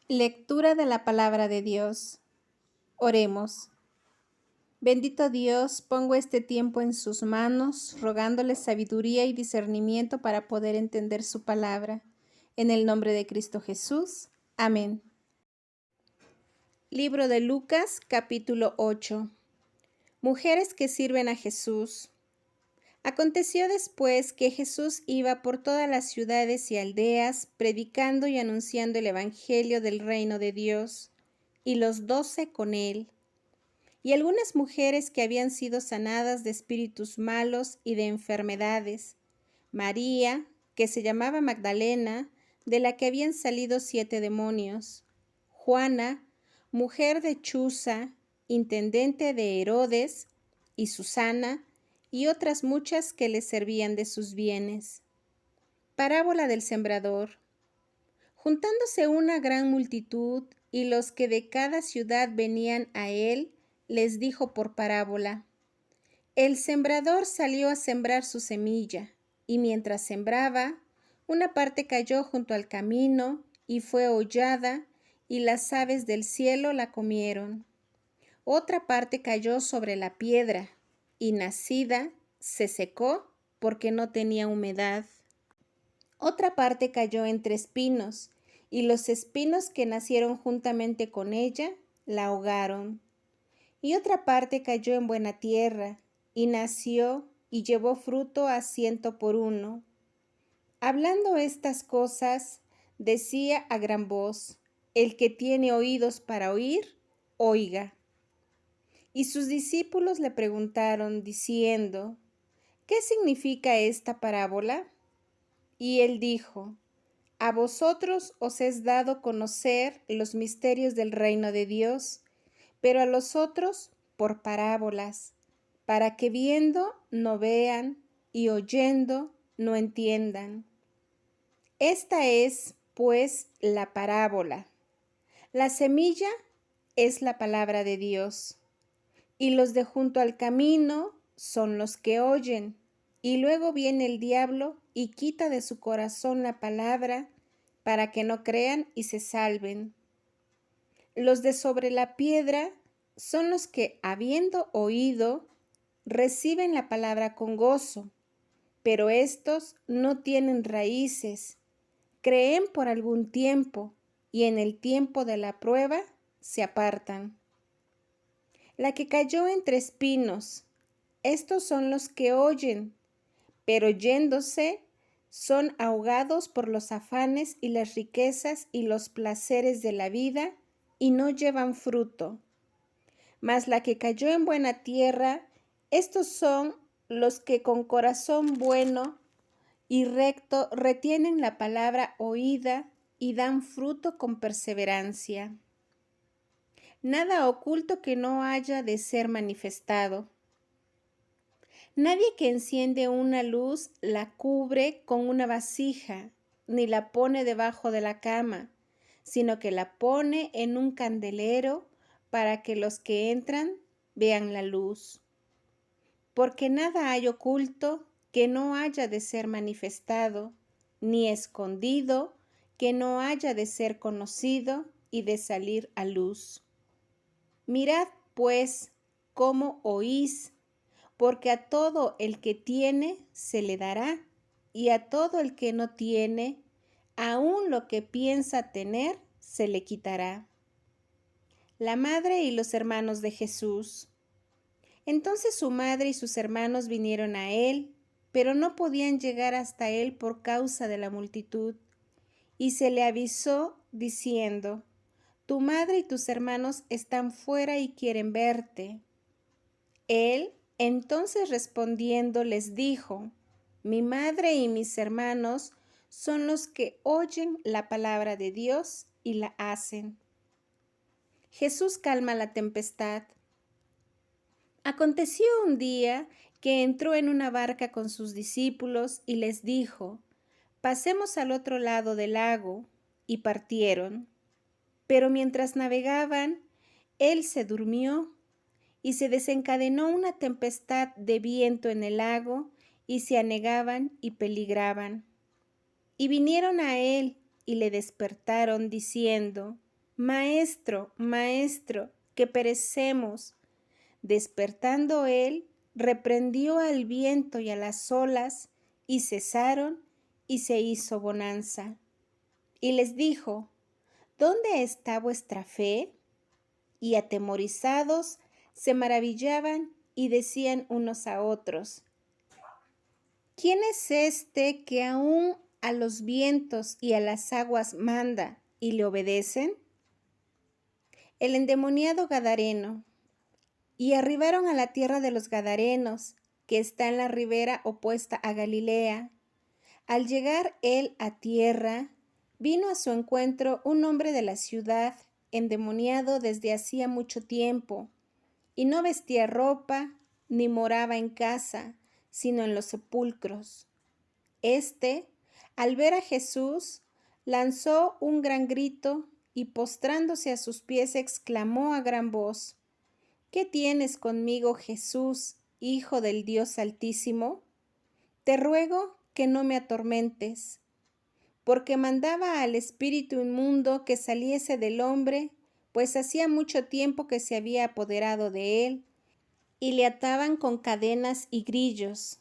Lectura de la palabra de Dios. Oremos. Bendito Dios, pongo este tiempo en sus manos, rogándole sabiduría y discernimiento para poder entender su palabra. En el nombre de Cristo Jesús. Amén. Libro de Lucas, capítulo 8. Mujeres que sirven a Jesús. Aconteció después que Jesús iba por todas las ciudades y aldeas, predicando y anunciando el evangelio del reino de Dios, y los 12 con él. Y algunas mujeres que habían sido sanadas de espíritus malos y de enfermedades. María, que se llamaba Magdalena, de la que habían salido 7 demonios. Juana, mujer de Chuza, intendente de Herodes, y Susana, y otras muchas que le servían de sus bienes. Parábola del sembrador. Juntándose una gran multitud, y los que de cada ciudad venían a él, les dijo por parábola: El sembrador salió a sembrar su semilla, y mientras sembraba, una parte cayó junto al camino, y fue hollada, y las aves del cielo la comieron. Otra parte cayó sobre la piedra, y nacida, se secó porque no tenía humedad. Otra parte cayó entre espinos, y los espinos que nacieron juntamente con ella la ahogaron. Y otra parte cayó en buena tierra, y nació y llevó fruto a 100 por 1. Hablando estas cosas, decía a gran voz: El que tiene oídos para oír, oiga. Y sus discípulos le preguntaron, diciendo: ¿Qué significa esta parábola? Y él dijo: A vosotros os es dado conocer los misterios del reino de Dios, pero a los otros por parábolas, para que viendo no vean y oyendo no entiendan. Esta es, pues, la parábola. La semilla es la palabra de Dios. Y los de junto al camino son los que oyen, y luego viene el diablo y quita de su corazón la palabra, para que no crean y se salven. Los de sobre la piedra son los que, habiendo oído, reciben la palabra con gozo, pero estos no tienen raíces, creen por algún tiempo, y en el tiempo de la prueba se apartan. La que cayó entre espinos, estos son los que oyen, pero yéndose son ahogados por los afanes y las riquezas y los placeres de la vida, y no llevan fruto. Mas la que cayó en buena tierra, estos son los que con corazón bueno y recto retienen la palabra oída y dan fruto con perseverancia. Nada oculto que no haya de ser manifestado. Nadie que enciende una luz la cubre con una vasija, ni la pone debajo de la cama, sino que la pone en un candelero para que los que entran vean la luz. Porque nada hay oculto que no haya de ser manifestado, ni escondido que no haya de ser conocido y de salir a luz. Mirad, pues, cómo oís, porque a todo el que tiene se le dará, y a todo el que no tiene, aun lo que piensa tener, se le quitará. La madre y los hermanos de Jesús. Entonces su madre y sus hermanos vinieron a él, pero no podían llegar hasta él por causa de la multitud, y se le avisó diciendo: Tu madre y tus hermanos están fuera y quieren verte. Él, entonces respondiendo, les dijo: Mi madre y mis hermanos son los que oyen la palabra de Dios y la hacen. Jesús calma la tempestad. Aconteció un día que entró en una barca con sus discípulos y les dijo: Pasemos al otro lado del lago, y partieron. Pero mientras navegaban, él se durmió, y se desencadenó una tempestad de viento en el lago, y se anegaban y peligraban. Y vinieron a él, y le despertaron, diciendo: Maestro, maestro, que perecemos. Despertando él, reprendió al viento y a las olas, y cesaron, y se hizo bonanza. Y les dijo: ¿Dónde está vuestra fe? Y atemorizados se maravillaban y decían unos a otros: ¿Quién es este que aún a los vientos y a las aguas manda y le obedecen? El endemoniado Gadareno. Y arribaron a la tierra de los Gadarenos, que está en la ribera opuesta a Galilea. Al llegar él a tierra, vino a su encuentro un hombre de la ciudad, endemoniado desde hacía mucho tiempo, y no vestía ropa, ni moraba en casa, sino en los sepulcros. Este, al ver a Jesús, lanzó un gran grito y postrándose a sus pies exclamó a gran voz: ¿Qué tienes conmigo, Jesús, Hijo del Dios Altísimo? Te ruego que no me atormentes, porque mandaba al espíritu inmundo que saliese del hombre, pues hacía mucho tiempo que se había apoderado de él, y le ataban con cadenas y grillos,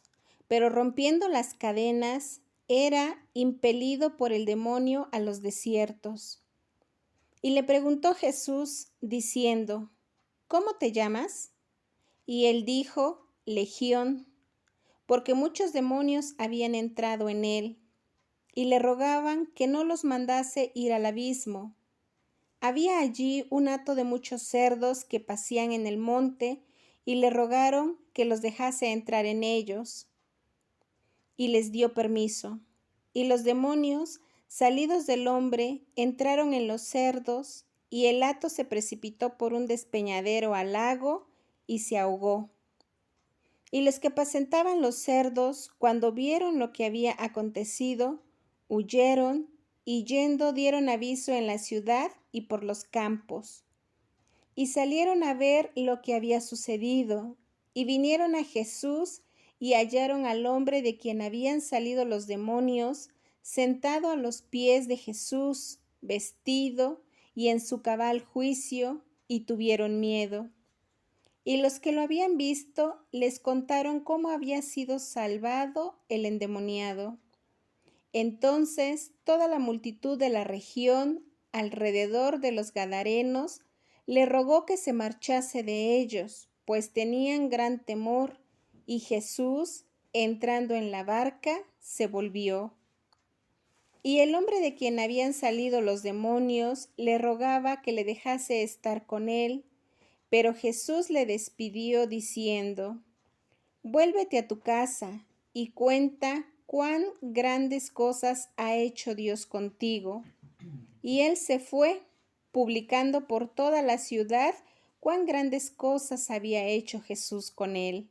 pero rompiendo las cadenas, era impelido por el demonio a los desiertos. Y le preguntó Jesús, diciendo: ¿Cómo te llamas? Y él dijo: Legión, porque muchos demonios habían entrado en él, y le rogaban que no los mandase ir al abismo. Había allí un hato de muchos cerdos que pacían en el monte, y le rogaron que los dejase entrar en ellos. Y les dio permiso. Y los demonios, salidos del hombre, entraron en los cerdos, y el hato se precipitó por un despeñadero al lago y se ahogó. Y los que apacentaban los cerdos, cuando vieron lo que había acontecido, huyeron y yendo dieron aviso en la ciudad y por los campos. Y salieron a ver lo que había sucedido, y vinieron a Jesús y hallaron al hombre de quien habían salido los demonios, sentado a los pies de Jesús, vestido y en su cabal juicio, y tuvieron miedo. Y los que lo habían visto les contaron cómo había sido salvado el endemoniado. Entonces toda la multitud de la región alrededor de los Gadarenos le rogó que se marchase de ellos, pues tenían gran temor, y Jesús, entrando en la barca, se volvió. Y el hombre de quien habían salido los demonios le rogaba que le dejase estar con él, pero Jesús le despidió diciendo: Vuélvete a tu casa y cuenta cuán grandes cosas ha hecho Dios contigo. Y él se fue, publicando por toda la ciudad cuán grandes cosas había hecho Jesús con él.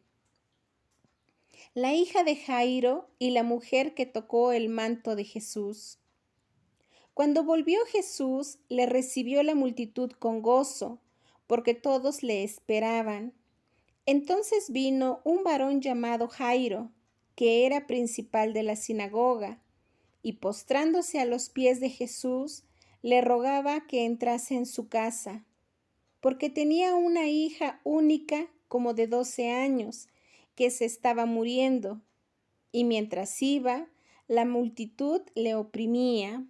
La hija de Jairo y la mujer que tocó el manto de Jesús. Cuando volvió Jesús, le recibió la multitud con gozo, porque todos le esperaban. Entonces vino un varón llamado Jairo, que era principal de la sinagoga, y postrándose a los pies de Jesús, le rogaba que entrase en su casa, porque tenía una hija única como de 12 años, que se estaba muriendo, y mientras iba, la multitud le oprimía.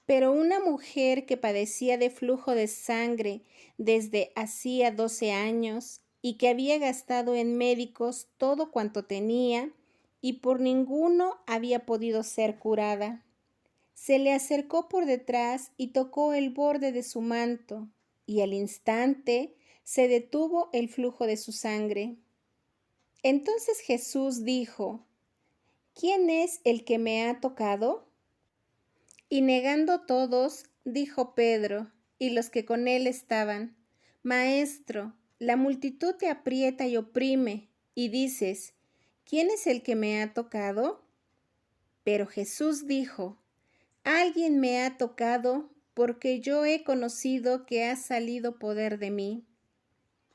Pero una mujer que padecía de flujo de sangre desde hacía 12 años y que había gastado en médicos todo cuanto tenía y por ninguno había podido ser curada, se le acercó por detrás y tocó el borde de su manto, y al instante se detuvo el flujo de su sangre. Entonces Jesús dijo: ¿Quién es el que me ha tocado? Y negando todos, dijo Pedro y los que con él estaban: Maestro, la multitud te aprieta y oprime, y dices: ¿Quién es el que me ha tocado? Pero Jesús dijo: Alguien me ha tocado, porque yo he conocido que ha salido poder de mí.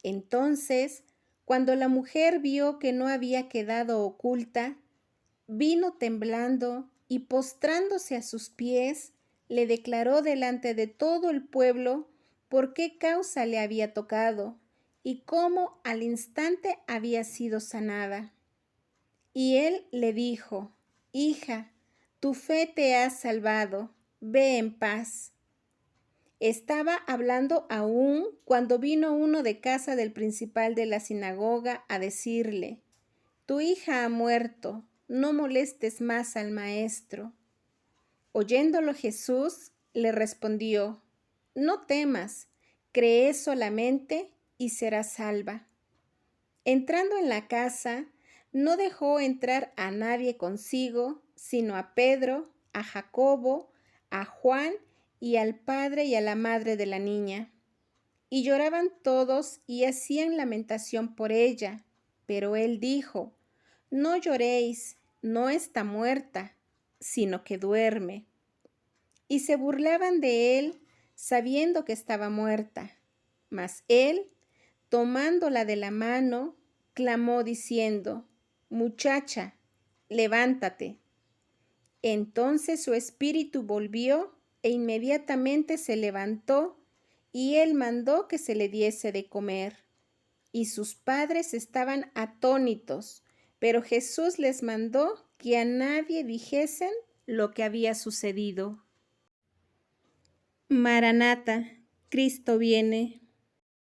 Entonces, cuando la mujer vio que no había quedado oculta, vino temblando y postrándose a sus pies, le declaró delante de todo el pueblo por qué causa le había tocado y cómo al instante había sido sanada. Y él le dijo: Hija, tu fe te ha salvado, ve en paz. Estaba hablando aún cuando vino uno de casa del principal de la sinagoga a decirle: Tu hija ha muerto, no molestes más al maestro. Oyéndolo Jesús le respondió: No temas, cree solamente y serás salva. Entrando en la casa, no dejó entrar a nadie consigo, sino a Pedro, a Jacobo, a Juan y al padre y a la madre de la niña. Y lloraban todos y hacían lamentación por ella. Pero él dijo: No lloréis, no está muerta, sino que duerme. Y se burlaban de él, sabiendo que estaba muerta. Mas él, tomándola de la mano, clamó diciendo: Muchacha, levántate. Entonces su espíritu volvió e inmediatamente se levantó, y él mandó que se le diese de comer. Y sus padres estaban atónitos, pero Jesús les mandó que a nadie dijesen lo que había sucedido. Maranata, Cristo viene.